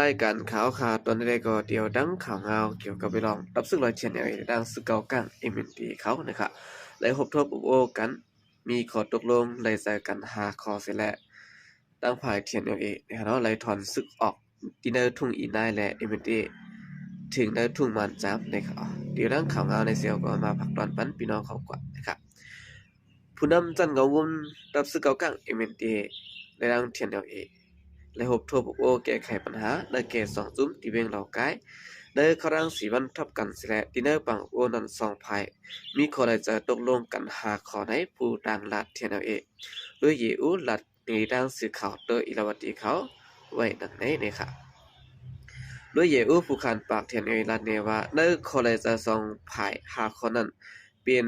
รายการข่าวตอนนี้ก็เดียวดังข่าวเงาเกี่ยวกับไปลองรับซึ่งรอยเชียนในดังสึกเก่ากลางเอ็มเอ็นดีเขานะครับและพบทบอุโอกันมีข้อตกลงไล่ใจกันหาคอเสร็จแล้วตั้งฝ่ายเทียนเอนะครับเนาะไล่ถอนศึกออกดินเนอร์ทุ่งอีนายและเอ็มเอ็นดีถึงเนอร์ทุ่งมันจับนะครับเดี๋ยวดังข่าวเงาในเซียวก็มาผักตอนปันพี่น้องเขากว่านะครับผู้นำจันเงาวุ่นรับสึกเก่ากลางเอ็มเอ็นดีในดังเทียนเอ และพบทั่วโอแก้ไขปัญหาในเกต2จุ้มที่เวียงเหล่ากายในครั้งสีวันทับกันสิและดินเนอร์ปังโอนัน2ภัยมีข้อใดจะตกลงกันหาข้อในผู้ดังลัดเทียนเอโดยเยอูลัดในดังสื่อข่าวโดยอิราวดีเขาไว้ดังในค่ะโดยเยอูผู้ขันปากเทียนเอลัดเนว่าในข้อใดจะ2ภัยหาข้อนั้นเป็น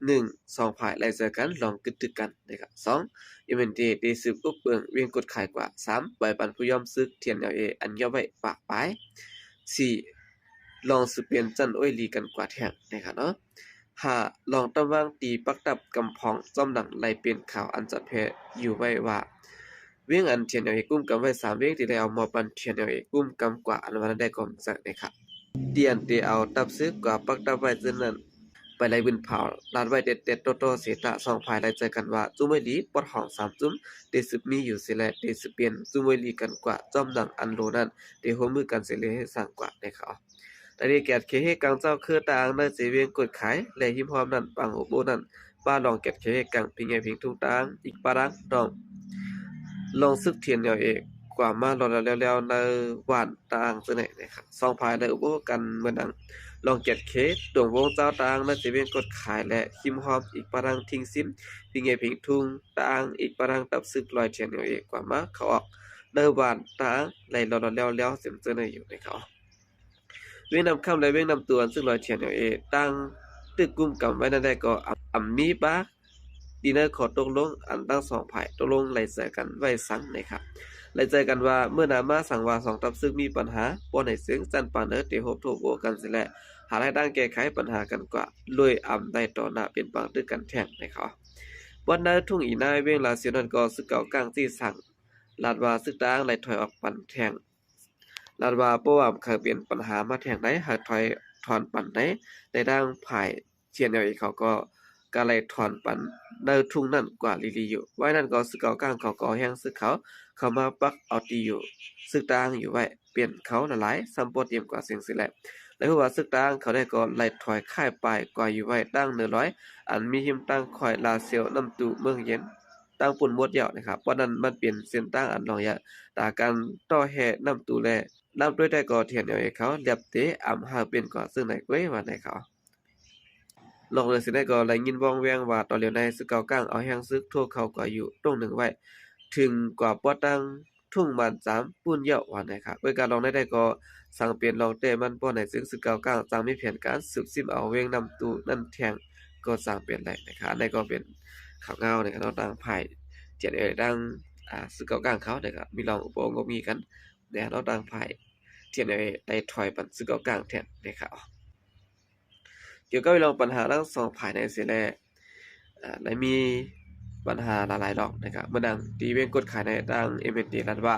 1-2ฝ่ายไล่เจอกันลองกึดตึกกันนะครับ2ยูเมนเดได้สืบอุบเบิงเวียงกดขายกว่า3ใบปันผู้ยอมซึกเทียนเออันย่อไว้ปากปลาย4ลองสืบเปลี่ยนจันอ้อยลีกันกว่าแทงนะครับเนาะ5ลองตะวางตีปักตับกำพองจอมหลังไล่เปลี่ยนข่าวอันจะแพ้อยู่ไว้ว่าเวียงอันเทียนเอกุ้มกำไว้3เวียงที่ได้เอามาปันเทียนเอกุ้มกำกว่าอันวันได้ก่อนสักนะครับเตียนได้เอาตับซึกกว่าปักตับไว้จนนั้นไปไล่บินเผาลาดไว้เด็ดๆโตๆเสตะ2ฝ่ายไล่เจอกันว่าจุ้มไม่ดีปอดห้อง3จุ้มได้สืบมีอยู่สิแลได้สืบเปลี่ยนจุ้มไว้ลีกันกว่าจอมดังอันโลนั้นได้ร่วมมือกันเสิเลยให้สร้างกว่าได้เขาแต่ได้แก่เคเฮกังเจ้าคือต่างในเสเวียงกดขายและหิมพร้อมนั้นปังโอโบนั้นป้าลองแก่เคเฮกังพิงไงพิงทุ่งต่างอีกปารังดองลองซึกเทียนเอกกว่ามารอแล้วในหวานต่างซะไหนนะครับ2ภายในอุโบกันเหมือนดัง ลองเก็ดเคสดวงวงเจ้าตางและจะเป็นกดขายและคิมฮอมอีกปรังทิ้งซิมพิงเงพิงทุงตางอีกปรังตับซึกลอยเชียนเอกกว่ามาเขาออกเนื้อหวานตางไหลรอแล้วเสียมเจอในอยู่ในเขาเวียงนำคำและเวียงนำตัวซึ่งลอยเชียนเอกตั้งตึกกุมกำไว้นั่นได้ก็อัมมีปะดีเนอร์ขอตกลงอันตั้ง2ฝ่ายตกลงไหลเจอกันไว้สังนะครับไหลเจอกันว่าเมื่อนามาสั่งว่า2ตับซึกมีปัญหาบ่ให้เสียงจันปานเนอเตโฮบโทโบกันสิแล หาได้ด้านแก้ไขปัญหากันกว่าลุยอำได้ต่อหน้าเป็นบางตึกกันแท่งนะครับวันนั้นทุ่งอีนายเวียงลาเสียนันก็สึกเก่ากลางที่สั่งลาดว่าสึกต่างไหลถอยออกปันแท่งลาดว่าบ่ว่าเคยเป็นปัญหามาแท่งไหนหากถอยถอนปันไหนในด้านภายเชียนเอาอีกเขาก็ไหลถอนปันในทุ่งนั่นกว่าลีอยู่ไว้นั่นก็สึกเก่ากลางเขาก็แห้งสึกเขาเข้ามาปักเอาตีอยู่สึกต่างอยู่ไว้เปลี่ยนเขาละหลายซ้ำปอดเตรียมกว่าเสียงสิแหละ และหัวซึกตั้งเขาได้ก็ไล่ถอยค่ายไปกว่าอยู่ไว้ตั้ง100อันมีหิมตั้งคอยลาเซียวน้ำตูเมืองเย็นตั้งปุ่นมดเหยาะนะครับเพราะนั้นมันเป็นเส้นตั้งอันรองยะตาการต่อแห่น้ำตูแลน้ำด้วยได้ก็เทียนเอาเขาเรียบเตะอำหาเป็นก่อซึ่งไหนก้วยว่าไหนเขาลองเลยสิได้ก็ไล่ยินว่องแวงว่าตอนเลียวในซึกเก่ากลางเอาแห้งซึกทั่วเขาก็อยู่ตรงหนึ่งไว้ถึงกว่าปอตั้งทุ่งมัน3ปุ่นเหยาะว่าไหนครับด้วยการลองได้ก็ สั่งเปลี่ยนลองเต้มันป้อไหนซึ่งสึกเก่ากลางจางมีแผนการสืบซิมเอาเวงนำตูนั่นแทงก็สั่งเปลี่ยนได้นะครับอันนี้ก็เป็นข่าวเงานะครับเนาะทางฝ่ายเจียนดังสึกเก่ากลางเขานะครับมีลองอุปงมีกันนะเนาะทางฝ่ายเจียนได้ถอยปันสึกเก่ากลางแทนนะครับเกี่ยวกับเรื่องปัญหาทั้งสองฝ่ายในเสียแลได้มีปัญหาหลายๆดอกนะครับเมื่อดังตีเวงกดขายในดัง MND รัฐว่า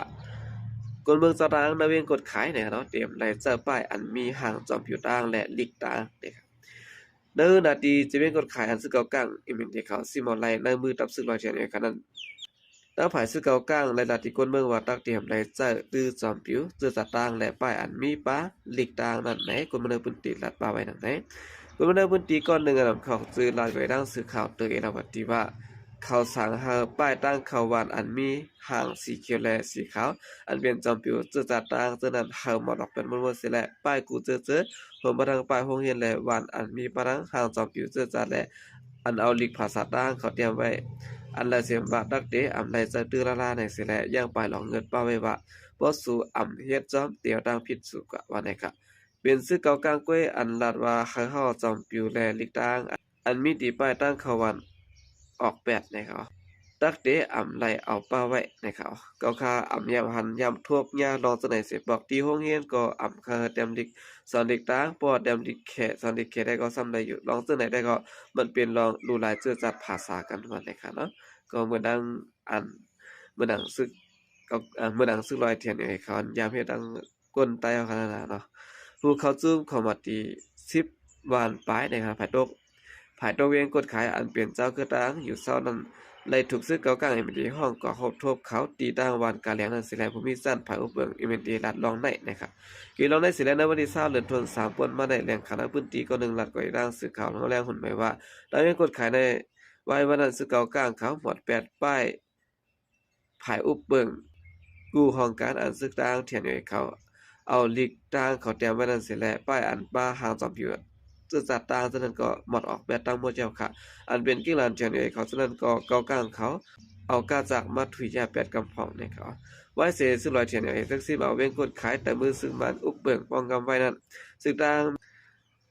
คนเมืองสตางค์นาเวียงกดขายเนี่ยเนาะเตรียมไลเซอร์ป้ายอันมีห่างจอมผิวต่างและลิกต่างนะครับเนื้อนาทีจะเป็นกดขายอันซึ่งเก่ากังอีเมนที่เขาซิมอนไลในมือตับซึ่งลอยเทียนในขณะนั้นตั้งฝ่ายซึ่งเก่ากังและนาทีคนเมืองว่าตักเตรียมไลเซอร์ตื้อจอมผิวตื้อสตางค์และป้ายอันมีป้าลิกต่างนั่นไหนคนเมืองพื้นที่ลัดป้าไว้นั่นไหนคนเมืองพื้นที่ก้อนหนึ่งอันเขาซื้อลายไว้ดังสื่อข่าวเตยเอราวัติว่าเขาสั่งหาป้ายตั้งเขาวานอันมีห่างสีเขียวและสีขาว อันเป็นจอมปิวเจอจัดตางเจอนั้นเฮามาดอกเป็นมันๆสิแหละป้ายกูเจอผมบ่ทังป้ายโรงเรียนและวันอันมีปรังห่างจอมปิวเจอจัดและอันเอาลิกภาษาต่างเขาเตรียมไว้อันละเสียมบาทดักเดอำไลจะตื้อละลาในสิแหละย่างไปหลองเงินป้าไว้ว่าบ่สู่อำเฮ็ดจอมเตียวดังผิดสู่กะว่าไหนครับเป็นซื้อเก่ากลางก้วยอันลาดว่าเขาเฮาจอมปิวและลิกต่างอันมีตีป้ายตั้งเขาวันออกแปดนะครับ ตักเตะอ่ำไหลเอาป้าไว้นะครับก็ค่าอ่ำยามหันยามทวบยาลองสนัยเสบอกที่ห้องเรียนก็อ่ำค่าเต็มดิกสอนเด็กต่างปอเต็มดิกแค่สอนเด็กแค่ได้ก็ซ้ำได้อยู่ลองสนัยได้ก็มันเป็นลองรู้หลายเจือจัดภาษากันมันเลยครับเนาะก็เหมือนดังอันเหมือนดังซึก ก็เมื่อดังซึกลอยเทียนไอ้เขายามเฮ็ดดังก้นไตเอาขนาดนั้นเนาะผู้เขาจุ้มเข้ามาตี10วันปลายนะครับภายตกเวียงกดขายอันเปลี่ยนเจ้าคือตังอยู่เศร้านั้นเลยถูกซึกเก่ากลาง MND ห้องก่อครบทบเขาตีตั้งวันการเลี้ยงนั้นสิแลผู้มีสั้นภายอุบเบิง MND ลัดลองได้นะครับกี่ลองได้สิแลในวันที่20เดือนธันวาคม3ป่นมาได้แรงขนาดพื้นที่ก็1ลัดกว่าร่างสื่อข่าวแล้วแรงหุ่นหมายว่าได้เวียงกดขายในไว้วันนั้นซึกเก่ากลางเขาหมด8ป้ายภายอุบเบิงกู้ห้องการอันซึกต่างเทียนอยู่เขาเอาลีกต่างเขาแต้มไว้นั้นสิแลป้ายอันป้าหางจอมอยู่จะจัดต่างฉะนั้นก็หมดออกแบบตั้งหมดเจ้าค่ะอันเป็นกิ้งลานเทียนอยู่เขาฉะนั้นก็เก่ากลางเขาเอากาจากมาถุยยา8กำพองในเขาไว้เสซึ่งลอยเทียนอยู่จักสิเอาเว้งกดขายแต่มือซึ่งมันอุบเบิงป้องกำไว้นั้นซึกต่าง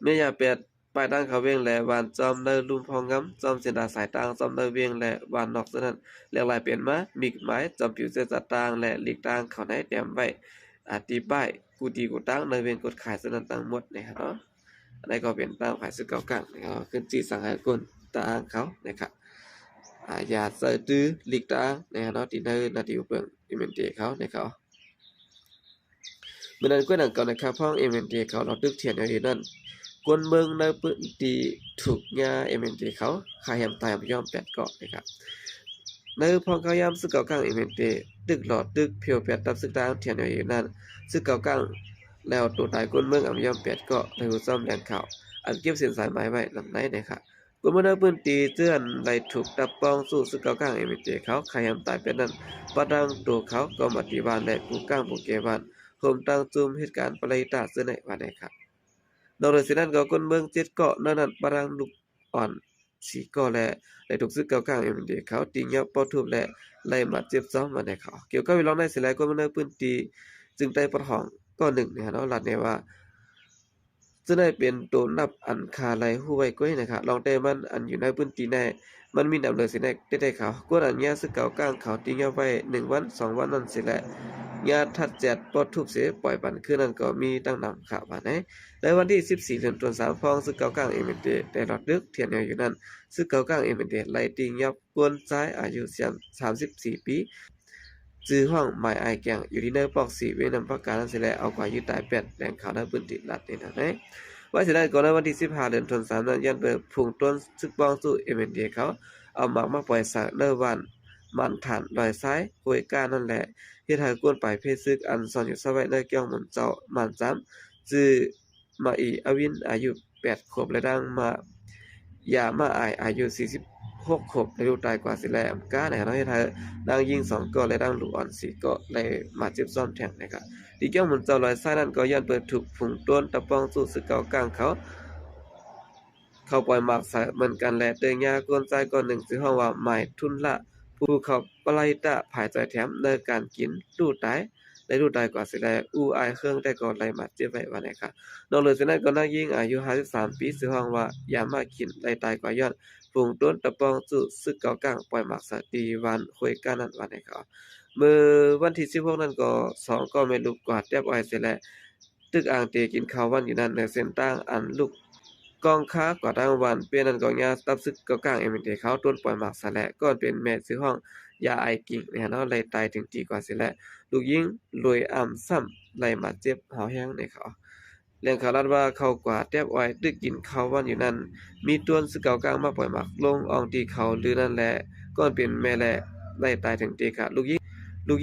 เมียา8ป้ายตั้งเขาเวียงและวานจอมเนลุ่มพองงำจอมเสียดาสายต่างจอมเนเวียงและวานนอกฉะนั้นเรียกลายเปลี่ยนมามีหมายจอมผิวเสจัดต่างและหลีกต่างเขาได้แต้มไว้ตีป้ายกูดีกูตั้งในเวียงกดขายฉะนั้นตั้งหมดนะครับเนาะอันนี้ก็เป็นตามฝ่ายซึกเก่ากลางนะครับขึ้นจีสังหารกลต่างเขานะครับอย่าเสตื้อหลีกต่างนะครับเนาะที่ในนาทีอุปเบิงอิเมนเตเขานะครับเมื่อนั้นก็หนังก่อนนะครับพ้องอิเมนเตเขาเราตึกเทียนอยู่นั่นกวนเมืองในพื้นที่ถูกยาอิเมนเตเขาขายแฮมตายย่อม8เกาะนะครับในพองเขายามซึกเก่ากลางอิเมนเตตึกหลอดตึกเพียว8ตับซึกต่างเทียนอยู่นั่นซึกเก่ากลางแล้วตัวตายกวนเมืองย่อม8เกาะในหูซ่อมแดนข่าวอันเก็บเส้นสายไม้ไว้ลำไหนนะครับกวนเมืองในพื้นที่เตือนไหลถูกตับปองสู่ซึกเก่ากลางอิเมนเตเขาขายแฮมตายเป็นนั้นปะดังตัวเขาก็มาที่บ้านและผู้กลางผู้เกบ้านผมตั้งจุมเหตุการณ์ปลายตาเสื้อในวันไหนครับนอกจากนั้นก็คนเมือง7เกาะนั้นปรังลูกอ่อน4เกาะและได้ถูกซึกเก่ากลางเอ็มดีเขาติงยับปอทุบและไล่มาเจ็บซ้อมวันไหนเขาเกี่ยวกับวิลองในสิหลายคนในพื้นที่จึงได้ประห้องก็1เนี่ยเนาะลัดเนี่ยว่าจะได้เป็นตัวนับอันคาไหลฮู้ไว้ก้อยนะครับลองแต่มันอันอยู่ในพื้นที่ในมันมีนำเลยสิได้เขากวนอันเนี้ยซึกเก่ากลางเขาติงยับไว้1วัน2วันนั่นสิแหละญาติทัดแจดปอทุบเสียปล่อยปันคืนนั้นก็มีตั้งนำข่าวว่าไหนในวันที่14เดือนตุลาคมพองซึกเก่ากลางเอ็มเดได้รอดดึกเทียนอยู่นั้นซึกเก่ากลางเอ็มเดไล่ติงยับกวนซ้ายอายุ34ปีจื้อห้องหมายอายแกงอยู่ที่ในปอก4เวนำประกาศนั้นสิแลเอากว่าอยู่ตาย8แหล่งข่าวในพื้นที่รัฐนี่นะนะว่าสิได้ก่อนในวันที่15เดือนตุลาคมนั้นยันเปิดพุ่งต้นซึกปองสู่เอ็มเดเขาเอามาปล่อยสากเนวันมันฐานลอยซ้ายห้วยก้านั่นแหละเฮ็ดให้กวนไปเพศซึกอันซ่อนอยู่ซะไว้ในเกี่ยวหมุนเจ้ามันจ้ำจื้อมาอีอวินอายุ8ขวบและดังมายามาอายอายุ46ขวบและลูกตายกว่าสิแลมก้าในเนาะเฮ็ดให้ดังยิง2ก็และดังลูกอ่อน4ก็เลยมาเจ็บซ้อมแทงนะครับที่เกี่ยวหมุนเจ้าลอยซ้ายนั้นก็ย้อนเปิดถูกผุงต้นตะปองสู่สึกเก่ากลางเขาปล่อยหมากใส่เหมือนกันและเตยยากวนใจก่อนหนึ่งซื้อห้องว่าหมายทุนละผู้เขาปลายตะภายใจแถมในการกินดูตายได้ดูตายกว่าสิแลอู้อายเครื่องแต่ก่อนไหลมาเจ็บไว้ว่าไหนครับนอกเหนือจากนั้นก็นักยิงอายุ53ปีซื้อห้องว่าอย่ามากินไหลตายกว่าย้อนฝูงต้นตะปองสู่สึกเก่ากลางปล่อยหมากใส่ตีวันคุยกันนั้นว่าไหนครับเมื่อวันที่16นั้นก็2ก็ไม่ลุกกว่าแทบอ้อยเสียแล้วตึกอ่างเตกินข้าววันอยู่นั่นในเส้นตั้งอันลูกกองค้ากว่าทางวันเปลี่ยนนั้นก็ยาตับซึกเก่ากลางเอ็มเดเขาต้นปล่อยหมากซะแล้วก่อนเป็นแม่ซื้อห้องยาไอกิ่งเนี่ยเนาะเลยตายถึงตีกว่าสิแล้วลูกยิงรวยอ่ำซ้ำไล่มาเจ็บหาวแห้งในเขาเรื่องข่าวลัดว่าเขากว่าแทบอ้อยตึกกินข้าววันอยู่นั่นมีต้นซึกเก่ากลางมาปล่อยหมากลงอองตีเขาหรือนั่นแหละก่อนเป็นแม่แหละไล่ตายถึงตีค่ะลูก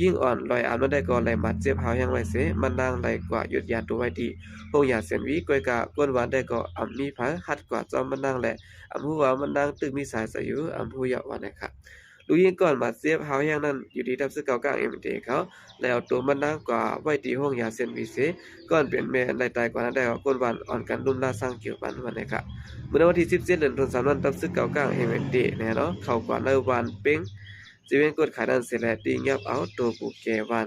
ยิงอ่อนลอยอาบนั้นได้ก่อนไหลหมัดเจ็บหาวยังไว้เสมันนางไหลกว่าหยุดยาตัวไว้ดีพงยาเสียนวีกวยกะก้นหวานได้ก็อำมีผาหัดกว่าจอมมันนางแหละอำผู้ว่ามันนางตึกมีสายสายุอำผู้ยะวันนะครับลูกยิงก่อนหมัดเจ็บหาวยังนั้นอยู่ที่ทับซึกเก่ากลางเอ็มเดเขาแล้วตัวมันนางกว่าไว้ตีห้องยาเสียนวีเสก่อนเปลี่ยนแม่ไหลตายกว่านั้นได้ก็ก้นหวานอ่อนกันลุ่มลาสร้างเกี่ยวปันวันนะครับเมื่อวันที่17เดือนตุลาคมนั้นทับซึกเก่ากลางเอ็มเดแน่เนาะเข้ากว่าในวันเป้งสิเว้นกดขาดันเสร็จแล้วตีเงียบเอาตัวผู้แก่วัน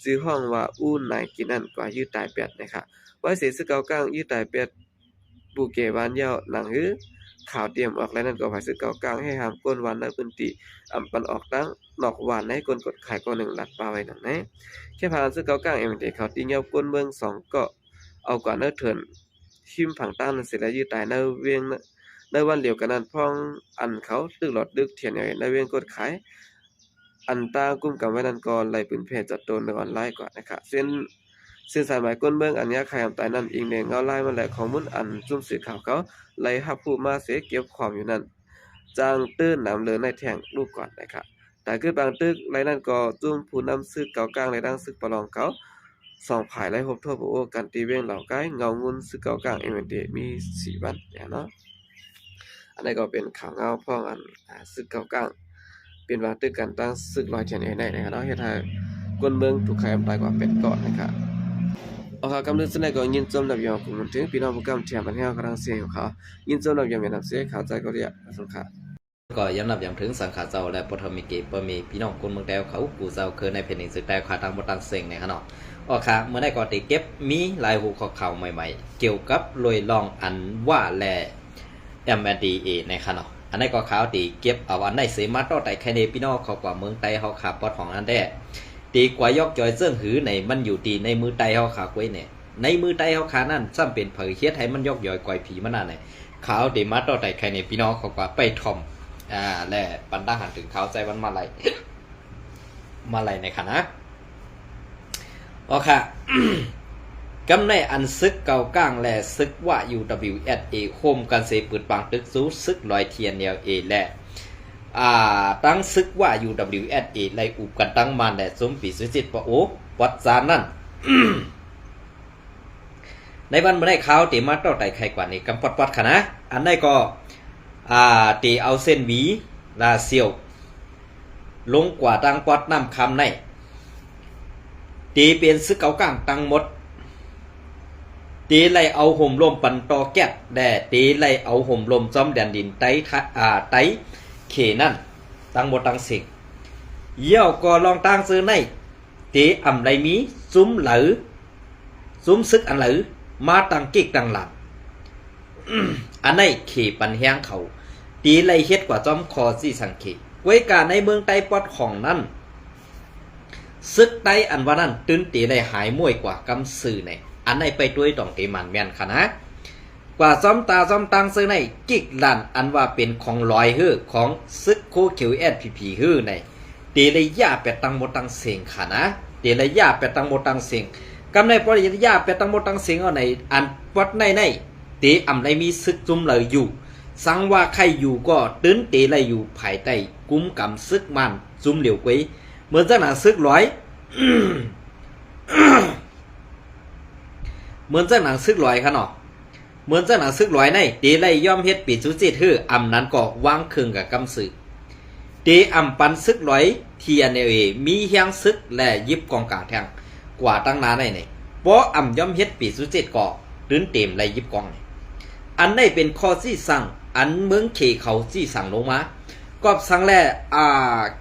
ซื้อห้องว่าอู้นายกินนั่นกว่ายืดตายแปดนะครับไว้เสียซึกเก่ากลางยืดตายแปดผู้แก่วันยาวหลังหือข่าวเตรียมออกแล้วนั่นก็ไว้ซึกเก่ากลางให้ห้ามก้นวันในพื้นที่อำปันออกตั้งนอกวันให้ก้นกดขายก็หนึ่งลัดปลาไว้หนังนะแค่ผ่านซึกเก่ากลางเอ็มเดเขาตีเงียบก้นเมือง2ก็เอากว่าเนื้อเถินชิมผังต้านเสร็จแล้วยืดตายในเวียงในวันเดียวกันนั้นพ้องอันเขาตึกหลอดดึกเทียนในเวียงกดขาย อันตางกุมกันไว้นั่นก่อนไหลปืนเพจจัดโดนในออนไลน์ก่อนนะครับเส้นสายหมายก้นเมืองอันเนี้ยใครทำตายนั่นอิงในเงาไล่มาแหละของมุนอันจุ่มสื่อข่าวเขาไหลหับผู้มาเสียเก็บความอยู่นั่นจางตื้นน้ำเลือในแท่งรูปก่อนนะครับแต่คือบางตึกไหลนั่นก็จุ่มผู้นำซึกเก่ากลางไหลดังซึกประลองเขาสองผายไหลหบทั่วโอ้กันตีเว้งเหล่าใกล้เงางุนซึกเก่ากลางเอเมนเดมี4วันเนี่ยเนาะอันนี้ก็เป็นข่าวเงาพ่องอันซึกเก่ากลางเป็นว่าตึกกันตั้งซึกลอยเทียนเองได้นะครับเนาะเฮ็ดให้คนเมืองถูกใครอำตายกว่าเป็ดก่อนนะครับเอาค่ะกำลังสนก็ยินจมนับยองผมถึงพี่น้องผู้กำเทียมบันเฮากำลังเสียงของเขายินจมนับยองมีน้ำเสียข่าวใจก็เรียกสงขลาก็ย้ำนับอย่างถึงสังขารเจ้าและปฐมิกิปมีพี่น้องคนเมืองแดวเขากูเจ้าเคยในแผ่นดินสึกแดวขาทางบตังเซ็งในขณะอ๋อค่ะเมื่อได้ก่อนติเก็บมีลายหูข้อข่าวใหม่ๆเกี่ยวกับลอยลองอันว่าแล MNDA ในขณะอันนี้ก็ข่าวตีเก็บเอาอันได้เสมาต่อแต่แค่ในพี่น้องเขากว่าเมืองไต้เขาขาปอดของอันได้ตีกว่ายอกจอยเสื่องหือในมันอยู่ตีในมือไต้เขาขาไว้เนี่ยในมือไต้เขาขานั่นซ้ำเป็นเผยเฮ็ดให้มันยอกย่อยกว่าผีมันนั่นเนี่ยข่าวตีมาต่อแต่แค่ในพี่น้องเขากว่าไปทอมและปันตั้งหันถึงเขาใจวันมาลัย มาลัยในคณะโอเค กำในอันซึกเก่าก้างและซึกว่า UWSA โฮมกันเสปืดปังตึกซูซึกลอยเทียนแนวเอและตั้งซึกว่า UWSA ไล่อุบกันตั้งมันและสมปีสุจิตปะโอวัดจานนั่น ในวันเมื่อได้ข่าวตีมาต่อไต่ใครกว่านี้กำปัดคณะอันได้ก็ตีเอาเส้นหวีลาเซียวลงกว่าตังปอดน้ำคำในตีเป็นซึกเก่าก้างตังหมดตีไล่เอาห่มลมปันตอแก๊ดแด่ตีไล่เอาห่มลมจอมแดนดินไตเขนั่นตังหมดตังสิงเยี่ยวก็ลองตังซื้อในตีอ่ำไรมีซุ้มเหลือซุ้มซึกอันเหลือมาตังกิกตังหลัง อันไหนเขปันแห้งเขาตีไล่เฮ็ดกว่าจอมคอสี่สังเขไว้การในเมืองไต้ปอดของนั้นซึกไต้อันว่านั้นตื้นตีได้หายม่วยกว่ากำสื่อในอันไหนไปด้วยต้องเกมันแม่นค่ะนะกว่าซ้อมตาซ้อมตังซื้อในกิกลันอันว่าเป็นของลอยฮื้อของซึกโคเขียวSPPฮื้อในตีเลยย่าเป็ดตังโมตังเสียงค่ะนะตีเลยย่าเป็ดตังโมตังเสียงกำในปริยญาเป็ดตังโมตังเสียงเอาในอันวัดในตีอ่ำไรมีซึกจุ่มเลยอยู่สังว่าใครอยู่ก็ตื้นตีไรอยู่ภายใต้กุ้มกำซึกมันจุ่มเหลียวไว้เหมือนจะหนาซึกร้อย เหมือนจะหนังซึกลอยค่ะเนาะเหมือนจะหนังซึกลอยในตีไรย่อมเฮ็ดปีจุจิตฮืออ่ำนั้นก็วางเครื่องกับกำซึกตีอ่ำปันซึกลอยเทียนเอมีเฮียงซึกและยิบกองกลางแทงกว่าตั้งนานในเพราะอ่ำย่อมเฮ็ดปีจุจิตก็ตื้นเต็มไรยิบกองอันนี้เป็นข้อที่สั่งอันเมืองเขเขาที่สั่งลงมาก็สั่งแล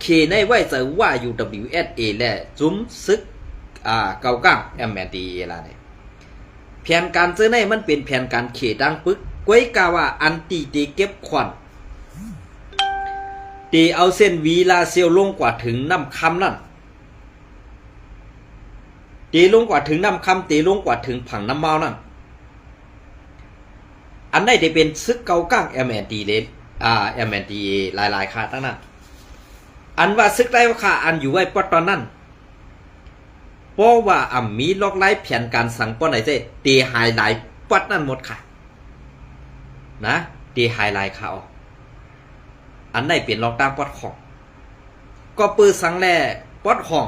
เขในไว้เจอว่า UWSA และจุ้มซึกเก่าก้าง MNDA ล่ะเนี่ยแผนการซื้อในมันเป็นแผนการเขดังปึกก้วยกาว่าอันตีเก็บควันตีเอาเส้นวีลาเซียวลงกว่าถึงน้ำคำนั่นตีลงกว่าถึงน้ำคำตีลงกว่าถึงผังน้ำเมานั่นอันได้จะเป็นซึกเก่าก้าง MNDA หลายๆค่าทั้งนั้นอันว่าซึกได้ว่าค่าอันอยู่ไว้ปอตอนนั้นเพราะว่ามีล็อกไล่แผนการสั่งป้อนไหนเจ้ตีไฮไลท์ปัดนั่นหมดค่ะนะตีไฮไลท์ค่ะออกอันได้เปลี่ยนล็อกตามปัดของก็ปืนสั่งแล่ปัดของ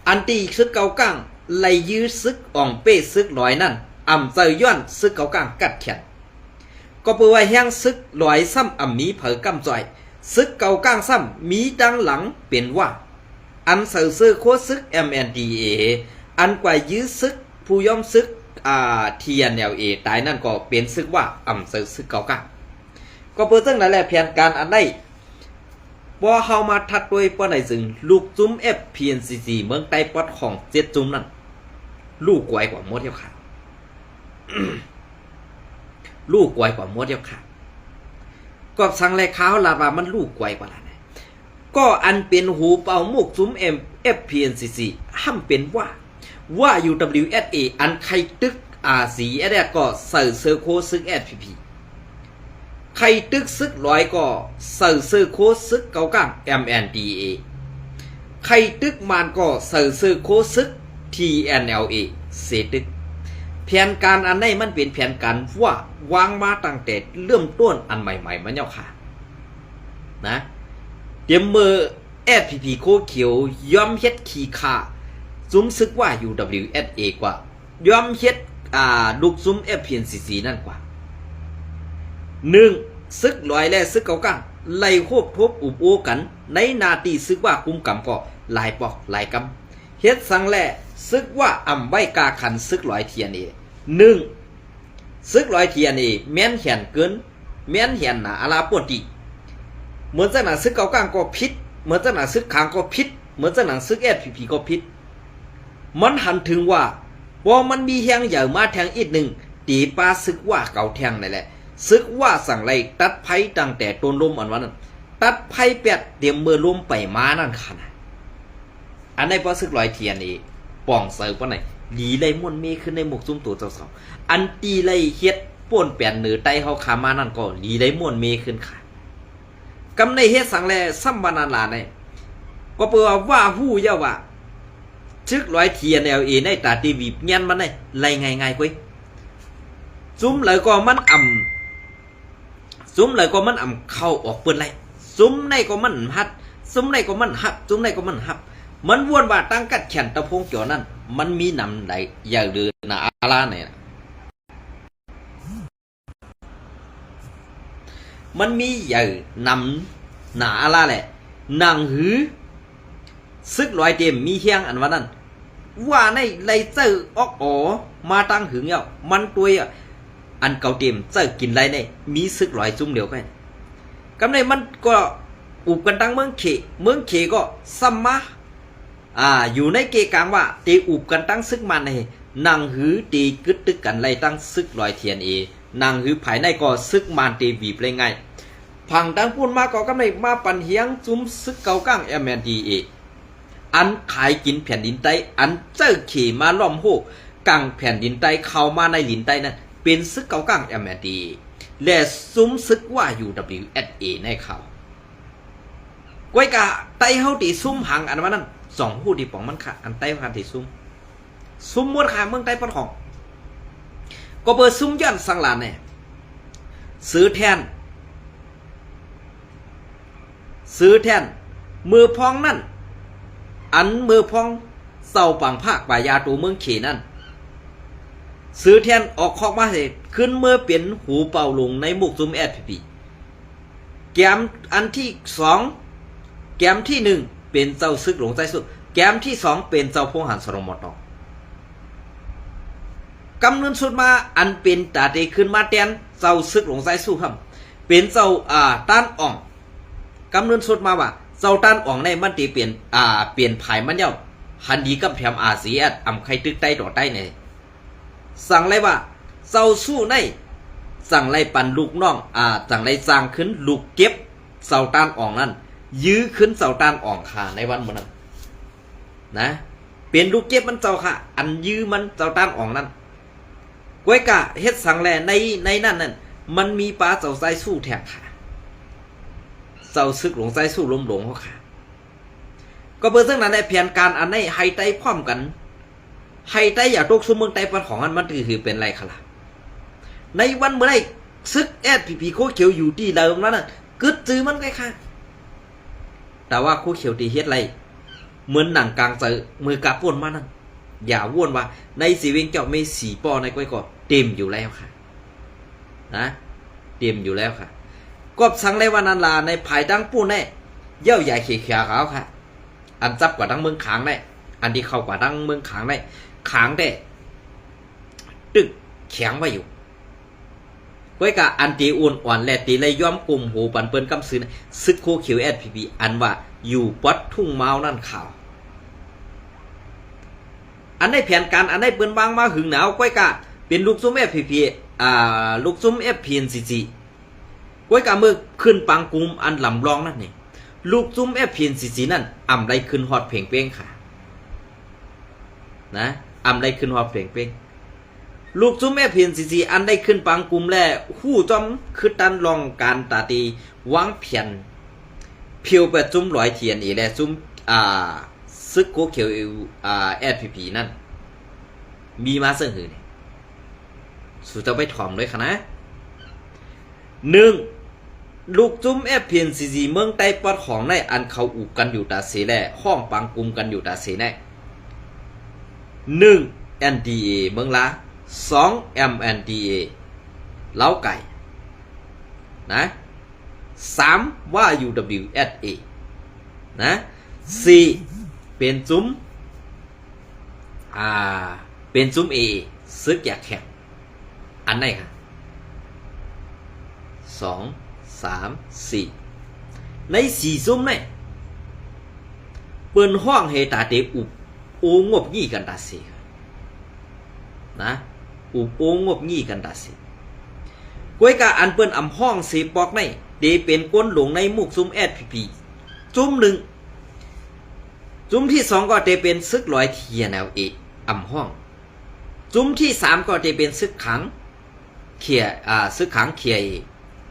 อันตีซึกเก่าก้างไล่ยื้อซึกอ่องเป้ซึกลอยนั่นเจอย้อนซึกเก่าก้างกัดแขนก็เปื่อว่าแห้งซึกลอยซ้ำมีเผอกำจ่อยซึกเก่าก้างซ้ำมีดังหลังเป็นว่าอันเสือซื้อโคซึก MNDA อันกว่ายื้อซึกผู้ย่อมซึกTNLA ตายนั่นก็เป็นซึกว่าเสือซึกเก่าก้างก็เปิดซึ่งนั่นแหละแผนการอันได้ว่าเฮามาทัดด้วยป้อไหนซึ่งลูกจุ้ม FPNCC เมืองใต้ปอดของเจ็ดจุ้มนั่นลูกกวยกว่าหมดเดียวค่ะ ลูกกวยกว่าหมดเดียวค่ะก็สั่งแลข้าวลาว่ามันลูกกวยกว่าล่ะนะก็อันเป็นหูเป่ามุกซุ้ม FPNCC ห้ามเป็นว่า UWSA อันใครตึกสีแอดก็เซอร์โคซึก SPP ใครตึกซึกร้อยก็เซอร์โคซึกเก่าก้าง MNDA ใครตึกมันก็เสือซื้อโคซึก TNLA เสตึกแผนการอันนี้มันเป็นแผนการว่าวางมาตั้งแต่เริ่มต้นอันใหม่ๆมันเนาะค่ะนะเตรียมมือ SPP โคเขียวย้อมเฮ็ดขี้ขาซุมซึกว่า UWSA กว่าย้อมเฮ็ดลูกซุม FPNCC นั่นกว่า1ซึกลอยและซึกเก่ากังไล่ควบทบอุบโอกันในนาตีซึกว่ากุมกำก็หลายปอกหลายกำเฮ็ดสังแลซึกว่าอำไว้กาขันซึกลอยเทียนเอซึกลอยเทียนเอแม่นเหียนเกินแม่นเหียนหนาอาลาปวดติเหมือนจะหนาซึกเก่ากังก็ผิดเหมือนจะหนาซึกขางก็ผิดเหมือนจะหนาซึก SPP ก็ผิดมันหันถึงว่าว่ามันมีแทงใหญ่มาแทงอีกหนึ่งตีปลาซึกว่าเก่าแทงนั่นแหละซึกว่าสั่งไล่ตัดไผ่ตั้งแต่ต้นลมอันวันนั้นตัดไผ่แปดเตรียมมือลมไปมานั่นขนาดอันในพอซึกลอยเทียนนี่ป่องเสิร์ฟว่าไหนหลีไล่ม่วนเมขึ้นในหมกซุ้มตัวเจ้าสาวอันตีไล่เฮ็ดป่วนแปดเหนือไตเขาขามานั่นก็หลีไล่ม่วนเมขึ้นค่ะกำในเฮ็ดสั่งแลซ้ำบานาลาในก็เปล่าว่าหู้เยาว่าซึกลอยเทียนเอลเอในตาตีวีเงี้ยมันในไล่ง่ายๆกุ้ยซุ้มเลยก็มันซุ้มเลยก็มันเข้าออกเปิ้นไรซุ้มในก็มันหัดซุ้มในก็มันหับซุ้มในก็มันหับมันวนว่าตั้งกัดแขนตะพงเกี่ยวนั่นมันมีนำใดอย่าเดือหนาอาลาเนี่ยมันมีอย่านำหนาอาลาแหละนางหือซึกลอยเต็มมีเฮียงอันว่านั้นว่าในไรเจอออกอ๋อมาตั้งหึงเอ่ะมันตัวอันเก่าเต็มเจอกินไรในมีซึกลอยจุ่มเดียวกันกำในมันก็อุบกันตั้งเมืองเขก็ซัมมาอยู่ในเกกลางว่าตีอุบกันตั้งซึกมันในนางหือตีกึดตึกกันไรตั้งซึกลอยเทียนนางหือภายในก็ซึกมันตีบีบเลยไงพังตั้งพูนมาก็กำในมาปันเฮียงจุ่มซึกเก่าก้างMNDAอันขายกินแผ่นดินใต้อันเจ้าขี่มาล้อมโหกลางแผ่นดินใต้เข้ามาในดินใต้นั้นเป็นซึกเก่าก้างMNDAและซุ้มซึกว่า UWSA ในเขาก้อยกะไต้เฮาตีซุ้มหังอันว่านั้นสองหูดีป่องมันค่ะอันไต้พันตีซุ้มมวดขาเมืองใต้ปะของก็เปิดซุ้มย้อนสังลานเนี่ยซื้อแทนมือพองนั่นอันมือพองเศร้าปังภาคป่ายาตัวเมืองเขนั่นซื้อแทนออกคอกมาเสร็จขึ้นเมื่อเป็นหูเป่าลงในมุกซุ้มSPPแกมอันที่2แกมที่1เป็นเจ้าซึกหลงใจสุดแกมที่2เป็นเจ้าพงหันสรมตกำเนิดสุดมาอันเป็นตาเตขึ้นมาแทนเจ้าซึกหลงใจสู้ครับเป็นเจ้าต้านอ่องกำเนิดสุดมาว่าเจ้าต้านอ่องในมันตีเปลี่ยนภายมันเย้าหันดีกับแถมอาเซียอำใครตึกใต้ต่อใต้เนี่ยสั่งไรว่าเจ้าสู้ในสั่งไรปันลูกน้องสั่งไรสร้างขึ้นลูกเก็บเจ้าต้านอ่องนั่นยื้อขึ้นเจ้าต้านอ่องค่ะในวันมันนั้นนะเป็นลูกเก็บมันเจ้าค่ะอันยื้อมันเจ้าต้านอ่องนั่นก้อยกะเฮ็ดสั่งแลในนั่นมันมีปลาเจ้าใจสู้แทกค่ะเจ้าซึกหลงใจสู้ลมหลงเขาค่ะก็เปิดซึ่งนั้นในแผนการอันในไฮไต้พร้อมกันไฮไต้อย่าตกซุ่มเมืองไต้ปันของมันคือเป็นไรค่ะล่ะในวันเมื่อไรซึกSPPโคเขียวอยู่ที่เดิมนั้นกึดจื้อมันไงค่ะแต่ว่าโคเขียวตีเฮ็ดไรเหมือนหนังกลางเจอมือกาป่วนมานั่นอย่าว่นว่าในสีเวงเจ้าไม่สีปอในก้อยก็เต็มอยู่แล้วค่ะนะเต็มอยู่แล้วค่ะกบสังไรวันนันลาในภายตั้งปูนแน่เย่าใหญ่เขียวขาวค่ะอันจับกว่าทั้งเมืองขางได้อันที่เข้ากว่าทั้งเมืองขางได้ขางได้ตึกแข็งไว้อยู่ก้อยกะอันตีอุ่นอ่อนแหละตีเลยย้อมกลุ่มหูปันเปิ้นกำซื้อซึกโคเขียวSPPอันว่าอยู่ปัดทุ่งเมานั่นข่าวอันได้แผนการอันได้เปิ้นบางมาหึงหนาวก้อยกะเป็นลูกซุ้มSPPลูกซุ้มFPNCCก้อยกะมือขึ้นปังกุมอันลำรองนั่นนี่ลูกซุ้มFPNCCนั่นอำได้ขึ้นฮอดเพลงเป้งค่ะนะอำได้ขึ้นฮอดเพลงเป้งลูกซุ้มFPNCCอันได้ขึ้นปังกุมแล้วหู้จอมคือตันลองการตาตีวางเพียนเพียวไปซุ้มลอยเทียนอีและซุ้ม ซึกโคเขียวSPP นั่นมีมาเสนอเนี่ยสู่จะไปถ่อมเลยค่ะนะ1ลูกจุ้ม FPNCC เมืองใต้ปอดของในอันเขาอุกกันอยู่ตาเสแลห้องปังกุมกันอยู่ตาเสแน่1 NDA เมืองละ2 MNDA เล้าไก่นะ3ว่า UWSA นะ4เป็นจุ้มเป็นจุ้ม A ซึกอยากแข่งอันไหนค่ะ2 3 4ใน4จุ้มเนี่ยเปิ้นห้องเฮตาเตอุบโองบงี้กันตาเสนะอุบโองบงี้กันตาเสก้วยกาอันเปิ้นอำห้องเสปอกในเดเป็นก้นหลงในมุกซุ่ม SPP จุ้ม1จุ้มที่2ก็เตเป็นซึกลอยเทียแนวเออำห้องจุ้มที่3ก็เตเป็นซึกขังเขียซึกขังเขีย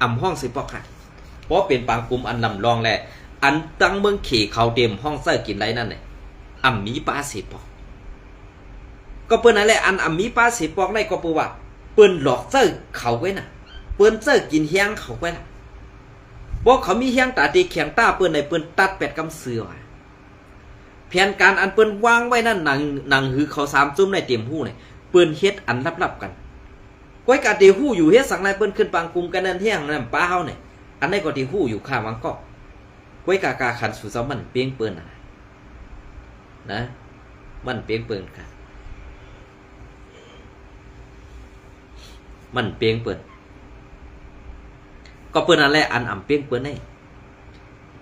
อำห้องเสปอกค่ะเพราะเป็นปางกลุ่มอันลำลองแหละอันตั้งเมืองเขเขาเต็มห้องเสื้อกินไรนั่นแหละอำมีป้าเสปอกก็เปิ้นนั่นแหละอันอำมีป้าเสปอกในก็ปูว่าเปิ้นหลอกเสื้อเขาไว้น่ะเปิ้นเสื้อกินเฮียงเขาไว้น่ะบอกเขามีเฮียงตาตีแข็งตาเปิ้นในเปิ้นตัด8กำเสือแผนการอันเปิ้นวางไว้นั่นหนังหือเขา3จุ้มในเต็มหู้นี่เปิ้นเฮ็ดอันลับๆกันก้อยกะเตหู้อยู่เฮ็ดสังไรเปิ้นขึ้นปางกลุ่มกันนั่นเที่ยงนั่นป้าเฮานี่อันใดก็ที่ฮู้อยู่ข้าวังก็ก้อยกากาขันสู่ซ้อมมันเปียงเปิ้นนะมันเปียงเปิ้นค่ะมันเปียงเปิ้นก็เปิ้นนั่นแหละอันอำเปียงเปิ้นนี่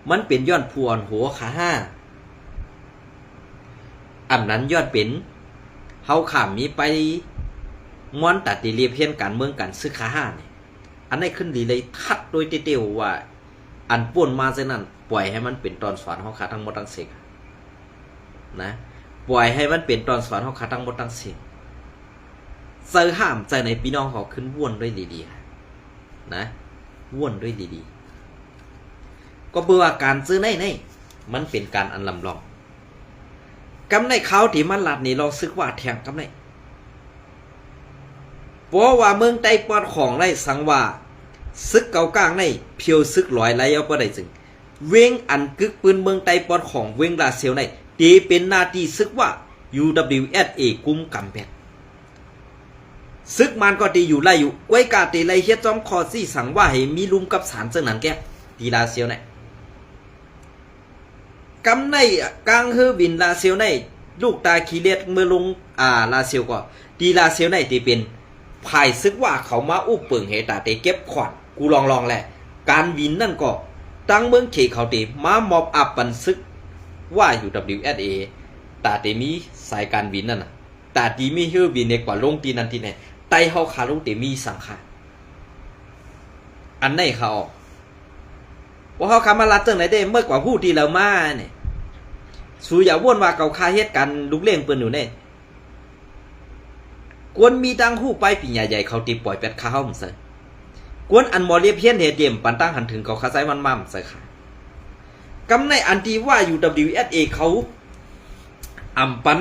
มันเป็นย้อนพวนหัวขา5อันนั้นย้อนเป็นเฮาข้ามมีไปม้อนตัดติเรียบเพียนการเมืองกันซึกขา5นี่อันนี้ขึ้นดีเลยทัดโดยเตียวว่าอันป่วนมาเช่นนั้นปล่อยให้มันเป็นตอนสอนเฮาขาทั้งหมดทั้งสิ้นนะปล่อยให้มันเป็นตอนสอนเฮาขาทั้งหมดทั้งสิ้นเซอห้ามใจในพี่น้องเขาขึ้นว่นด้วยดีๆนะว่นด้วยดีๆก็เพื่อว่าการซื้อในมันเป็นการอันลำลองกำในเขาที่มันลัดนี่เราซึกว่าแทงกำในเพราะว่าเมืองใต้ปอดของในสังว่าซึกเก่ากลางในเพียวซึกลอยไหลเอาบ่ได้จึงเวงอันกึกปืนเมืองใต้ปอดของเวงลาเซียวในตีเป็นหน้าที่ซึกว่า UWSA กุมกำแพงซึกมันก็ตีอยู่ไล่อยู่ไว้กาตีไล่เฮ็ดจอมคอซี่สั่งว่าให้มีลุมกับสารเจังนั้นแก่ตีลาเซียวในกำในกลางเฮอบินลาเซียวในลูกตาขี้เลียดเมื่อลงลาเซียวก็ตีลาเซียวในตีเป็นภายซึกว่าเขามาอุบเปิงเฮตาเตเก็บขวัญกูลองแหละการบินนั่นก็ตั้งเมืองเขเขาเตมามอบอับปันซึกว่าอยู่ WSA ตาเตมีสายการบินนั่นน่ะตาตีมีเฮอบินในกว่าลงตีนั่นที่ไหนไตเฮาขาลงเตมีสังขารอันไหนเขาว่าเขาขามาลัดจังไหนได้เมื่อกว่าผู้ที่เรามาเนี่ยสู้อย่าว่นว่าเก่าคาเฮ็ดกันลุกเล่งเปิ้นอยู่เนี่ยกวนมีตั้งหู้ไปปีใหญ่ๆเขาตีปล่อยเป็ดข้าวมันใส่กวนอันมอเรียเพี้ยนเฮเดียมปันตั้งหันถึงเขาคาไซมันมั่มใส่ค่ะกำในอันที่ว่า UWSA เขาอ่ำปัน